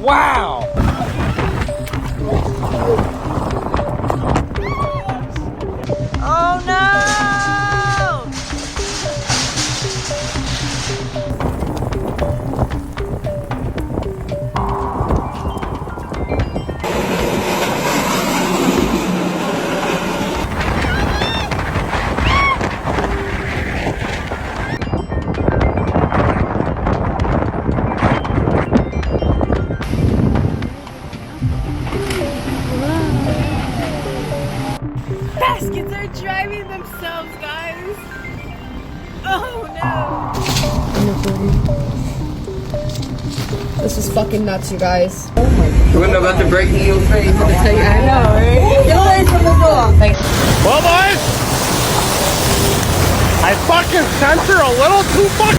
Wow! Oh no! Baskets are driving themselves, guys. Oh no. This is fucking nuts, you guys. You wouldn't about to break your face. I know, right? Get away from the door. Well, boys, I fucking sent her a little too fucking